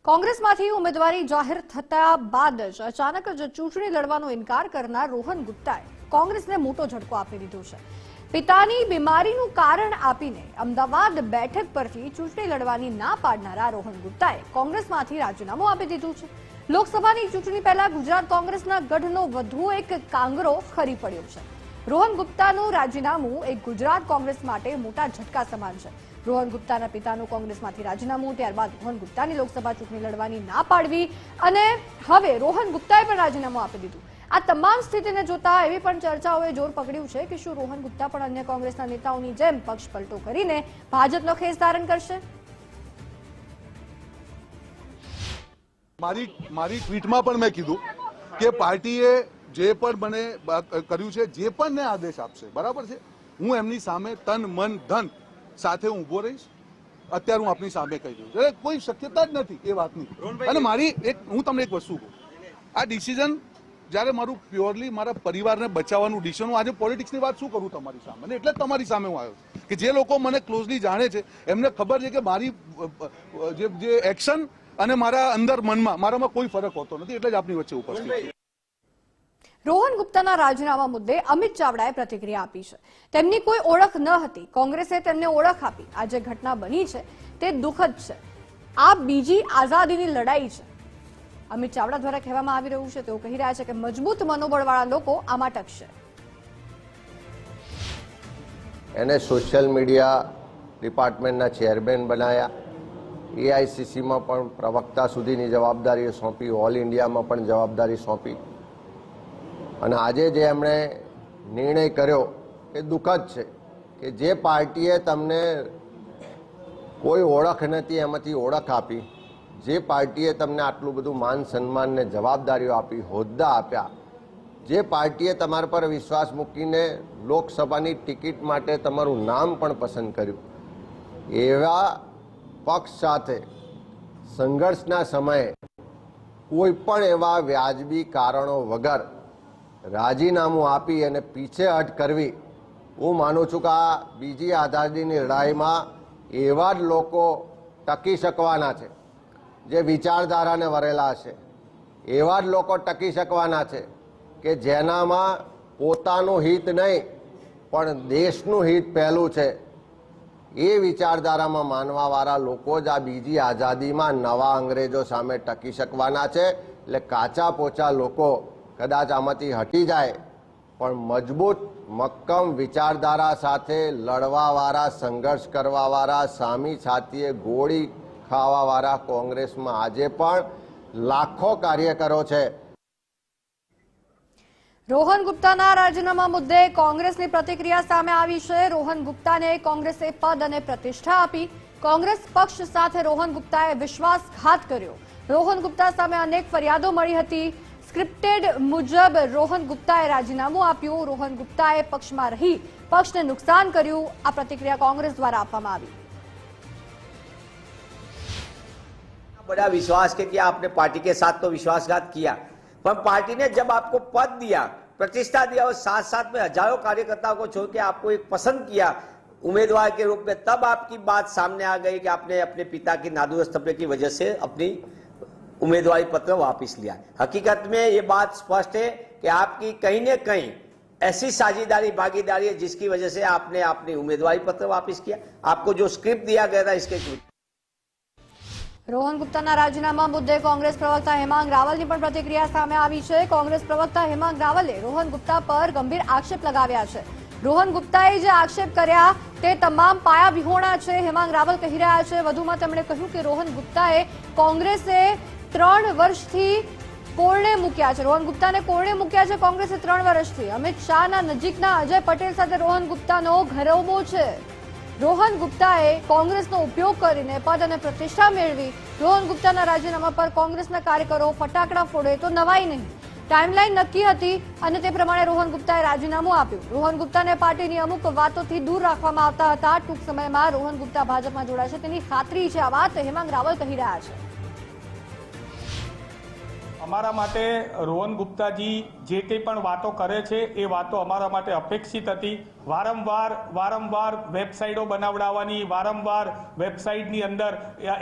કોંગ્રેસમાંથી ઉમેદવારી જાહેર થતા બાદ જ અચાનક જ ચૂંટણી લડવાનો ઇનકાર કરનાર રોહન ગુપ્તાએ કોંગ્રેસને મોટો ઝટકો આપી દીધો છે। પિતાની બીમારીનું કારણ આપીને અમદાવાદ બેઠક પરથી ચૂંટણી લડવાની ના પાડનારા રોહન ગુપ્તાએ કોંગ્રેસમાંથી રાજીનામું આપી દીધું છે। લોકસભાની ચૂંટણી પહેલા ગુજરાત કોંગ્રેસના ગઢનો વધુ એક કાંગરો ખરી પડ્યો છે। રોહન ગુપ્તાનું રાજીનામું એક ગુજરાત કોંગ્રેસ માટે મોટા ઝટકા સમાન છે। રોહન ગુપ્તાના પિતાનું કોંગ્રેસમાંથી રાજીનામું, ત્યારબાદ રોહન ગુપ્તાની લોકસભા ચૂંટણી લડવાની ના પાડવી અને હવે રોહન ગુપ્તાએ પણ રાજીનામું આપી દીધું। આ તમામ સ્થિતિને જોતા એવી પણ ચર્ચાઓએ જોર પકડ્યું છે કે શું રોહન ગુપ્તા પણ અન્ય કોંગ્રેસના નેતાઓની જેમ પક્ષ પલટો કરીને ભાજપનો ખેસ ધારણ કરશે? મારી ટ્વીટમાં પણ મેં કીધું કે પાર્ટીએ જે પણ મને કર્યું છે, જે પણ ને આદેશ આપશે, બરાબર છે, હું એમની સામે તન મન ધન સાથે હું ઉભો રહીશ। અત્યારે હું આપની સામે કહી દઉં છું, કોઈ શક્યતા જ નથી એ વાતની। અને હું તમને એક વસ્તુ કહું, આ ડિસિઝન જ્યારે મારું પ્યોરલી મારા પરિવારને બચાવવાનું ડિસિઝન, હું આજે પોલિટિક્સની વાત શું કરું તમારી સામે, અને એટલે જ તમારી સામે હું આવ્યો છું કે જે લોકો મને ક્લોઝલી જાણે છે એમને ખબર છે કે મારી જે એક્શન અને મારા અંદર મનમાં મારામાં કોઈ ફરક હોતો નથી, એટલે જ આપની વચ્ચે ઉપસ્થિત છું। રોહન ગુપ્તાના રાજીનામા મુદ્દે અમિત ચાવડાએ પ્રતિક્રિયા આપી છે। તેમની કોઈ ઓળખ ન હતી, કોંગ્રેસે તેમને ઓળખ આપી। આ જે ઘટના બની છે તે દુઃખદ છે। આ બીજી આઝાદીની લડાઈ છે, અમિત ચાવડા દ્વારા કહેવામાં આવી રહ્યું છે। તેઓ કહી રહ્યા છે કે મજબૂત મનોબળવાળા લોકો આમાં ટકશે। એને સોશિયલ મીડિયા ડિપાર્ટમેન્ટના ચેરમેન બનાવ્યા, એઆઈસીસીમાં પણ પ્રવક્તા સુધીની જવાબદારી સોંપી, ઓલ ઇન્ડિયામાં પણ જવાબદારી સોંપી, અને આજે જે એમણે નિર્ણય કર્યો એ દુઃખદ છે કે જે પાર્ટીએ તમને કોઈ ઓળખ નથી એમાંથી ઓળખ આપી, જે પાર્ટીએ તમને આટલું બધું માન સન્માન ને જવાબદારીઓ આપી, હોદ્દા આપ્યા, જે પાર્ટીએ તમારા પર વિશ્વાસ મૂકીને લોકસભાની ટિકિટ માટે તમારું નામ પણ પસંદ કર્યું, એવા પક્ષ સાથે સંઘર્ષના સમયે કોઈ પણ એવા વ્યાજબી કારણો વગર રાજીનામું આપી અને પીછેહટ કરવી, હું માનું છું કે આ બીજી આઝાદીની લડાઈમાં એવા જ લોકો ટકી શકવાના છે જે વિચારધારાને વરેલા છે, એવા જ લોકો ટકી શકવાના છે કે જેનામાં પોતાનું હિત નહીં પણ દેશનું હિત પહેલું છે। એ વિચારધારામાં માનવાવાળા લોકો જ આ બીજી આઝાદીમાં નવા અંગ્રેજો સામે ટકી શકવાના છે। એટલે કાચા પોચા લોકો કદાચ આમાંથી હટી જાય પણ મજબૂત મક્કમ વિચારધારા સાથે લડવાવાળા, સંઘર્ષ કરવાવાળા, સામી છાતીએ ગોળી ખાવાવાળા કોંગ્રેસમાં આજે પણ લાખો કાર્યકરો છે। રોહન ગુપ્તાના રાજીનામા મુદ્દે કોંગ્રેસની પ્રતિક્રિયા સામે આવી છે। રોહન ગુપ્તાને કોંગ્રેસે પદ અને પ્રતિષ્ઠા આપી। કોંગ્રેસ પક્ષ સાથે રોહન ગુપ્તાએ વિશ્વાસઘાત કર્યો। રોહન ગુપ્તા સામે અનેક ફરિયાદો મળી હતી। સ્ક્રિપ્ટેડ મુજબ રોહન ગુપ્તાએ રાજીનામું આપ્યું। રોહન ગુપ્તાએ પક્ષમાં રહી પક્ષને નુકસાન કર્યું। આ પ્રતિક્રિયા કોંગ્રેસ દ્વારા આપવામાં આવી। बड़ा विश्वास के किया आपने, पार्टी के साथ तो विश्वासघात किया, पर पार्टी ने जब आपको पद दिया, प्रतिष्ठा दिया और साथ साथ में हजारों कार्यकर्ताओं को छोड़ के आपको एक पसंद किया उम्मीदवार के रूप में, तब आपकी बात सामने आ गई कि आपने अपने पिता की नादुरुस्त तबीयत की वजह से अपनी उम्मीदवारी पत्र वापस लिया। हकीकत में ये बात स्पष्ट है कि आपकी कहीं न कहीं ऐसी साझेदारी भागीदारी है जिसकी वजह से आपने अपनी उम्मीदवारी पत्र वापस किया। आपको जो स्क्रिप्ट दिया गया था इसके રોહન ગુપ્તાના રાજીનામા મુદ્દે કોંગ્રેસ પ્રવક્તા હેમાંગ રાવલની પણ પ્રતિક્રિયા સામે આવી છે। કોંગ્રેસ પ્રવક્તા હેમાંગ રાવલે રોહન ગુપ્તા પર ગંભીર આક્ષેપ લગાવ્યા છે। રોહન ગુપ્તાએ જે આક્ષેપ કર્યા તે તમામ પાયા વિહોણા છે, હેમાંગ રાવલ કહી રહ્યા છે। વધુમાં તેમણે કહ્યું કે રોહન ગુપ્તાએ કોંગ્રેસે 3 વર્ષથી કોરણે મૂક્યા છે। રોહન ગુપ્તાને કોરણે મૂક્યા છે કોંગ્રેસે 3 વર્ષથી। અમિત શાહના નજીકના અજય પટેલ સાથે રોહન ગુપ્તાનો ઘરોબો છે। રોહન ગુપ્તાએ કોંગ્રેસનો ઉપયોગ કરીને પદ અને પ્રતિષ્ઠા મેળવી। રોહન ગુપ્તાના રાજીનામા પર કોંગ્રેસના કાર્યકરો ફટાકડા ફોડે તો નવાઈ નહીં। ટાઈમલાઈન નક્કી હતી અને તે પ્રમાણે રોહન ગુપ્તાએ રાજીનામું આપ્યું। રોહન ગુપ્તાને પાર્ટીની અમુક વાતોથી દૂર રાખવામાં આવતા હતા। ટૂંક સમયમાં રોહન ગુપ્તા ભાજપમાં જોડાશે તેની ખાતરી છે। આ વાત હેમાંગ રાવલ કહી રહ્યા છે। અમારા માટે રોહન ગુપ્તાજી જે કંઈ પણ વાતો કરે છે એ વાતો અમારા માટે અપેક્ષિત હતી. વારંવાર વેબસાઇટો બનાવડાવવાની, વારંવાર વેબસાઇટની અંદર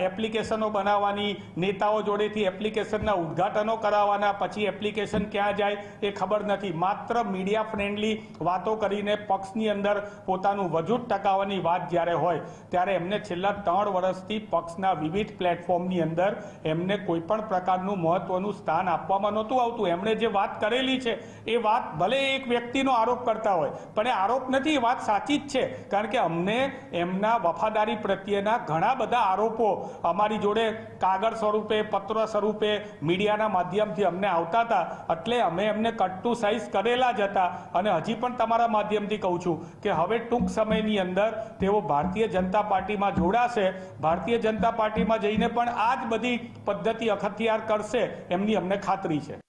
એપ્લિકેશનો બનાવવાની, નેતાઓ જોડેથી એપ્લિકેશનના ઉદ્ઘાટનો કરાવવાના, પછી એપ્લિકેશન ક્યાં જાય એ ખબર નથી. માત્ર મીડિયા ફ્રેન્ડલી વાતો કરીને પક્ષની અંદર પોતાનું વજૂદ ટકાવવાની વાત જ્યારે હોય ત્યારે એમને છેલ્લા 3 વર્ષથી પક્ષના વિવિધ પ્લેટફોર્મની અંદર એમને કોઈ પણ પ્રકારનું મહત્વનું સ્થાન આપવામાં નહોતું આવતું. એમણે જે વાત કરેલી છે એ વાત ભલે એક વ્યક્તિનો આરોપ કરતા હોય પણ એ આરોપ નથી, એ વાત સાચી જ છે. કારણ કે અમને એમના વફાદારી પ્રત્યેના ઘણા બધા આરોપો અમારી જોડે કાગળ સ્વરૂપે, પત્ર સ્વરૂપે, મીડિયાના માધ્યમથી અમને આવતા હતા. એટલે અમે એમને કટ ટુ સાઇઝ કરેલા જ હતા. અને હજી પણ તમારા માધ્યમથી કહું છું કે હવે ટૂંક સમયની અંદર તેઓ ભારતીય જનતા પાર્ટીમાં જોડાશે. ભારતીય જનતા પાર્ટીમાં જઈને પણ આ જ બધી પદ્ધતિ અખત્યાર કરશે એમની અમને ખાતરી છે.